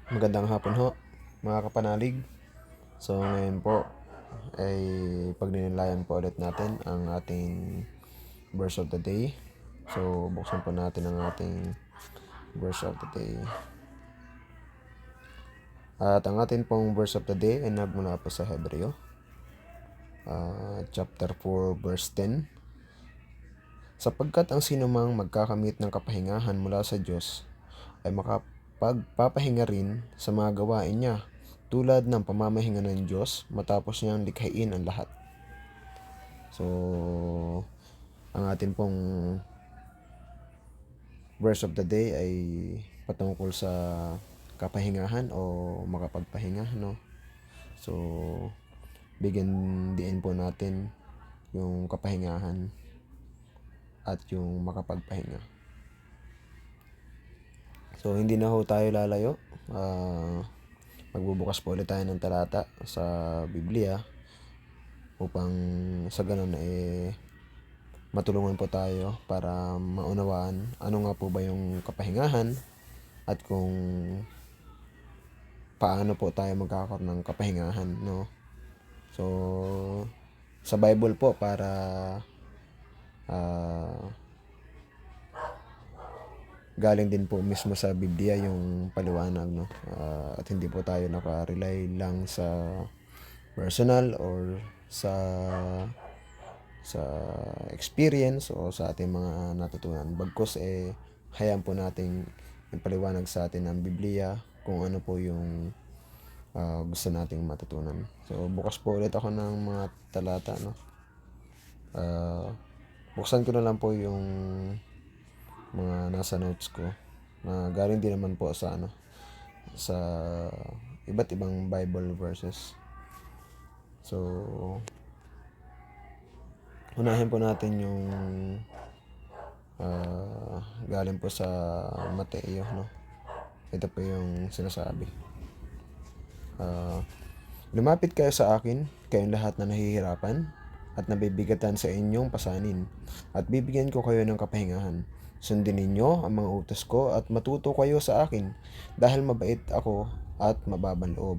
Magandang hapon ho, mga kapanalig. So ngayon po ay pagninilayan po ulit natin ang ating verse of the day. So buksan po natin ang ating verse of the day. At ang ating pong verse of the day ay nagmula po sa Hebreo, chapter 4, verse 10. Sapagkat ang sinumang magkakamit ng kapahingahan mula sa Diyos ay makapagpapahinga rin sa mga gawain niya, tulad ng pamamahinga ng Diyos matapos niyang likhain ang lahat. So, ang atin pong verse of the day ay patungkol sa kapahingahan o makapagpahinga, no? So, bigyan diin po natin yung kapahingahan at yung makapagpahinga. So, hindi na ho tayo lalayo. Magbubukas po ulit tayo ng talata sa Biblia upang sa ganun matulungan po tayo para maunawaan ano nga po ba yung kapahingahan at kung paano po tayo magkakaroon ng kapahingahan, no? So, sa Bible po para galing din po mismo sa Biblia yung paliwanag, no? At hindi po tayo naka-rely lang sa personal or sa experience o sa ating mga natutunan. Bagkus hayaan po nating ipaliwanag sa atin ng Biblia kung ano po yung gusto nating matutunan. So bukas po ulit ako ng mga talata, no? Buksan ko na lang po yung mga nasa notes ko na galing din naman po sa sa iba't ibang Bible verses. So unahin po natin yung galing po sa Mateo, no? Ito po yung sinasabi. Lumapit kayo sa akin, kayong lahat na nahihirapan at nabibigatan sa inyong pasanin, at bibigyan ko kayo ng kapahingahan. Sundin ninyo ang mga utos ko at matuto kayo sa akin, dahil mabait ako at mababang loob.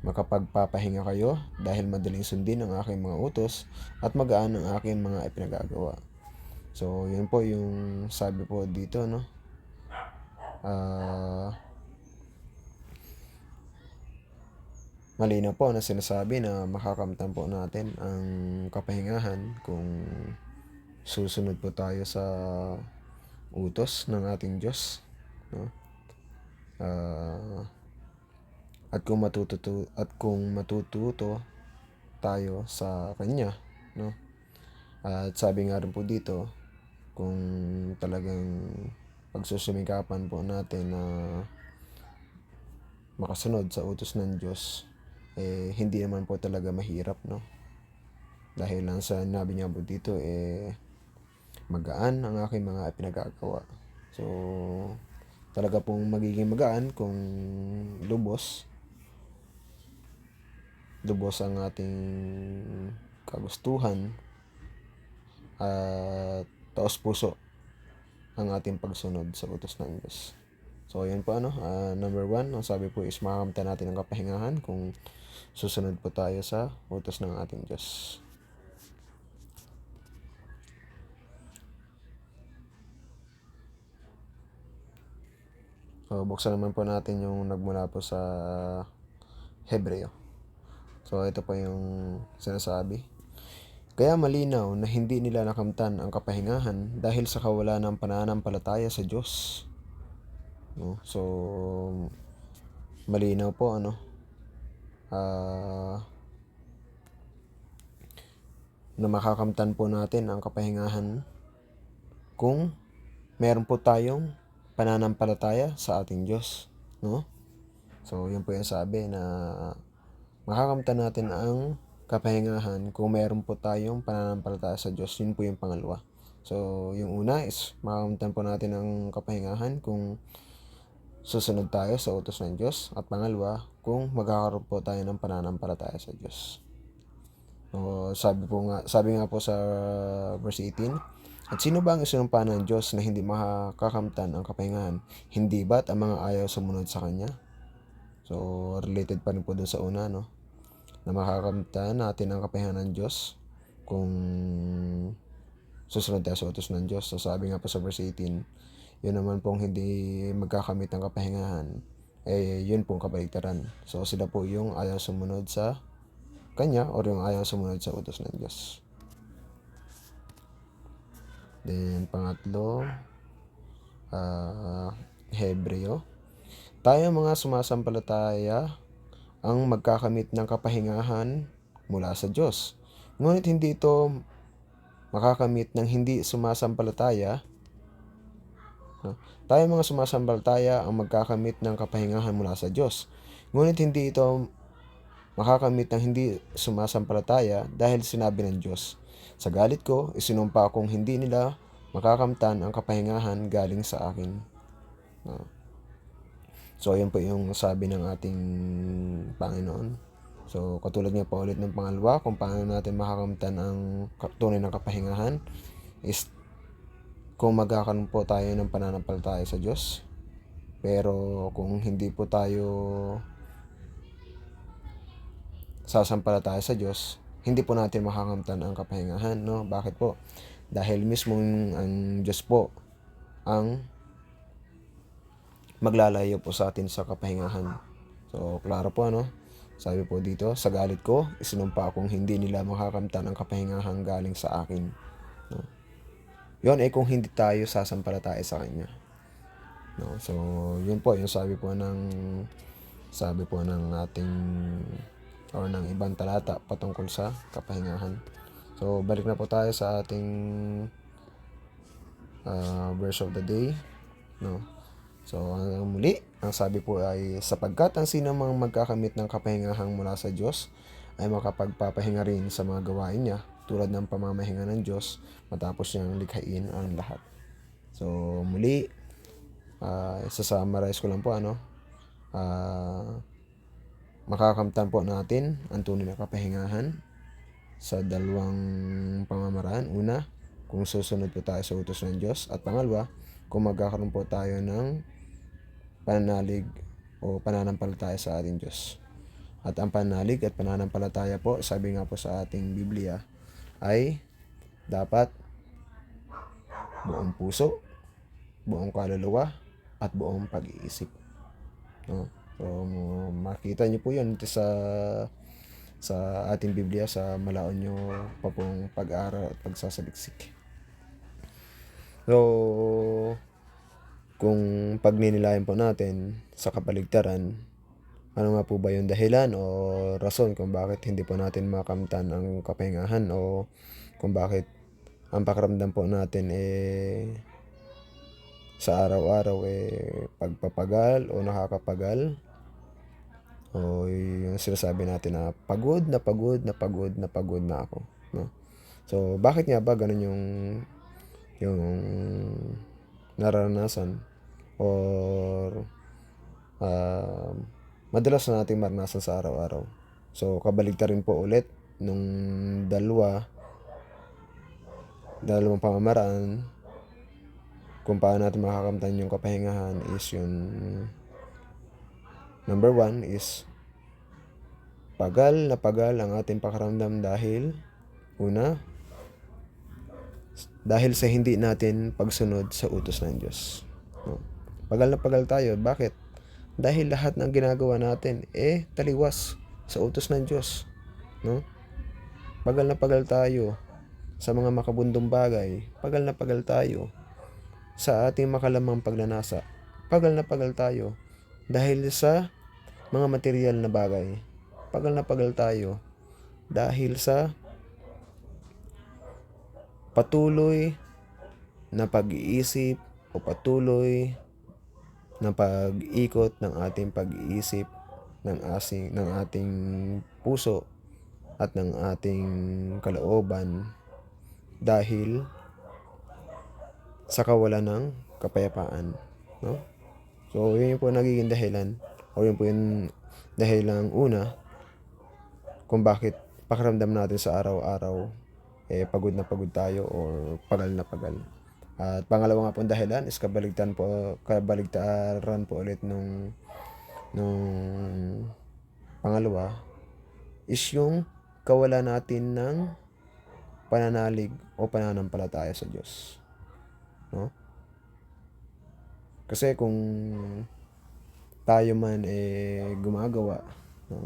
Makapagpapahinga kayo dahil madaling sundin ang aking mga utos at magaan ang aking mga ipinagagawa. So, yun po yung sabi po dito, no? Malinaw po na sinasabi na makakamtan po natin ang kapahingahan kung susunod po tayo sa utos ng ating Diyos, no? At kung matututo tayo sa Kanya, no? At sabi nga rin po dito, kung talagang pagsusumikapan po natin na makasunod sa utos ng Diyos, hindi naman po talaga mahirap, no? Dahil lang sa nabi niya po dito, magaan ang aking mga pinagagawa. So, talaga pong magiging magaan kung lubos ang ating kagustuhan at taos puso ang ating pagsunod sa utos ng Diyos. So, ayan po number 1, ang sabi po is makakamtan natin ang kapahingahan kung susunod po tayo sa utos ng ating Diyos. So, buksan naman po natin yung nagmula po sa Hebreo. So, ito po yung sinasabi. Kaya malinaw na hindi nila nakamtan ang kapahingahan dahil sa kawalan ng pananampalataya sa Diyos. No? So, malinaw po, na makakamtan po natin ang kapahingahan kung meron po tayong pananampalataya sa ating Diyos, no? So, yun po yung sabi na makakamtan natin ang kapahingahan kung meron po tayong pananampalataya sa Diyos. Yun po yung pangalawa. So, yung una is makakamtan po natin ang kapahingahan kung susunod tayo sa utos ng Diyos. At pangalawa, kung magkakaroon po tayo ng pananampalataya sa Diyos. So, sabi nga po sa verse 18, at sino ba ang isinumpa ng Diyos na hindi makakakamtan ang kapahingahan? Hindi ba't ang mga ayaw sumunod sa Kanya? So, related pa rin po dun sa una, no? Na makakamtan natin ang kapahingahan ng Diyos kung susunod tayo sa utos ng Diyos. So, sabi nga po sa verse 18, yun naman pong hindi magkakamit ng kapahingahan, yun pong kabaligtaran. So, sila po yung ayaw sumunod sa Kanya or yung ayaw sumunod sa utos ng Diyos. Then, pangatlo, Hebreo. Tayo mga sumasampalataya ang magkakamit ng kapahingahan mula sa Diyos. Ngunit hindi ito makakamit ng hindi sumasampalataya. Tayo mga sumasampalataya ang magkakamit ng kapahingahan mula sa Diyos. Ngunit hindi ito makakamit ng hindi sumasampalataya dahil sinabi ng Diyos, sa galit ko, isinumpa kong hindi nila makakamtan ang kapahingahan galing sa akin. So, yun po yung sabi ng ating Panginoon. So, katulad nga po ulit ng pangalawa, kung paano natin makakamtan ang tunay ng kapahingahan is kung magkakaroon po tayo ng pananampalataya sa Diyos. Pero kung hindi po tayo sasampalataya sa Diyos, hindi po natin makakamtan ang kapahingahan, no? Bakit po? Dahil mismo ang Diyos po ang maglalayo po sa atin sa kapahingahan. So, klaro po, ano? Sabi po dito, sa galit ko, isinumpa akong hindi nila makakamtan ang kapahingahan galing sa akin. No? Yun kung hindi tayo sasampalataya sa Kanya. No? So, yun po, yung sabi po ng ating or ng ibang talata patungkol sa kapahingahan. So, balik na po tayo sa ating verse of the day. No? So, muli, ang sabi po ay, sapagkat ang sinumang magkakamit ng kapahingahang mula sa Diyos ay makapagpapahinga rin sa mga gawain niya, tulad ng pamamahinga ng Diyos matapos niyang likhain ang lahat. So, muli, isa-summarize ko lang po, makakamtan po natin ang tunay na kapahingahan sa dalawang pamamaraan. Una, kung susunod po tayo sa utos ng Diyos. At pangalawa, kung magkakaroon po tayo ng pananalig o pananampalataya sa ating Diyos. At ang pananalig at pananampalataya po, sabi nga po sa ating Biblia, ay dapat buong puso, buong kaluluwa, at buong pag-iisip. No? So, makita niyo po yun sa ating Biblia, sa malaon nyo pa pong pag-aaral at pagsasaliksik. So, kung pagninilayan po natin sa kabaligtaran, ano nga po ba yung dahilan o rason kung bakit hindi po natin makamtan ang kapahingahan, o kung bakit ang pakiramdam po natin sa araw-araw pagpapagal o nakakapagal, o yung sinasabi natin na pagod na ako, no? So, bakit nga ba ganun yung nararanasan or madalas na nating maranasan sa araw-araw? So, kabaligtarin po ulit nung dalawang pamamaraan kung paano natin makakamtan yung kapahingahan is yung number 1 is pagal ang ating pakiramdam dahil dahil sa hindi natin pagsunod sa utos ng Diyos. No? Pagal tayo. Bakit? Dahil lahat ng ginagawa natin taliwas sa utos ng Diyos. No? Pagal tayo sa mga makabundong bagay. Pagal tayo sa ating makalamang pagnanasa. Pagal tayo dahil sa mga material na bagay. Pagal tayo dahil sa patuloy na pag-iisip o patuloy na pag-ikot ng ating pag-iisip, ng ating puso at ng ating kalooban dahil sa kawalan ng kapayapaan, no? So, yun po nagiging dahilan, o yun po yung dahilan una kung bakit pakiramdam natin sa araw-araw pagod na pagod tayo or pagal na pagal. At pangalawa nga pong dahilan is kabaligtaran po ulit nung Nung pangalawa is yung kawalan natin ng pananalig o pananampalataya sa Diyos, no? Kasi kung tayo man gumagawa, no,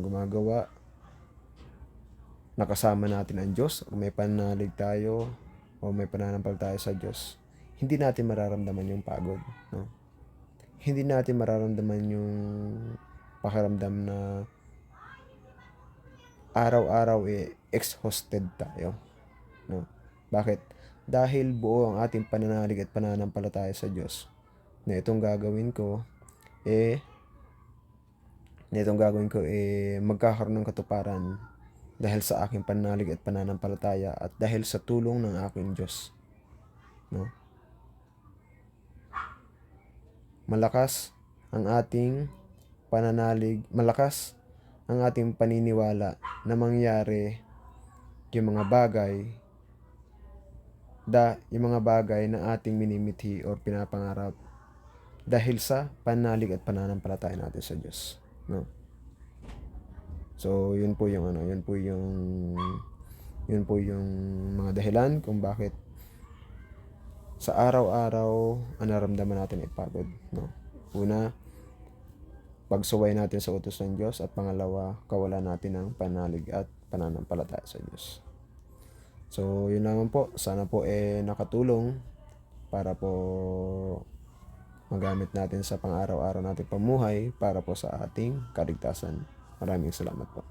nakasama natin ang Diyos, o may pananalig tayo o may pananampalataya sa Diyos, hindi natin mararamdaman yung pagod, no? Hindi natin mararamdaman yung pakiramdam na araw-araw exhausted tayo, no? Bakit? Dahil buo ang ating pananalig at pananampalataya sa Diyos na itong gagawin ko magkakaroon ng katuparan dahil sa aking pananalig at pananampalataya at dahil sa tulong ng aking Diyos, no? Malakas ang ating paniniwala na mangyari yung mga bagay na ating minimithi or pinapangarap dahil sa pananalig at pananampalataya natin sa Diyos, no? So, yun po yung mga dahilan kung bakit sa araw-araw ang naramdaman natin ay pagod, no? Una, pagsuway natin sa utos ng Diyos, at pangalawa, kawalan natin ng pananalig at pananampalataya sa Diyos. So, yun naman po. Sana po nakatulong para po magamit natin sa pang-araw-araw nating pamuhay para po sa ating kaligtasan. Maraming salamat po.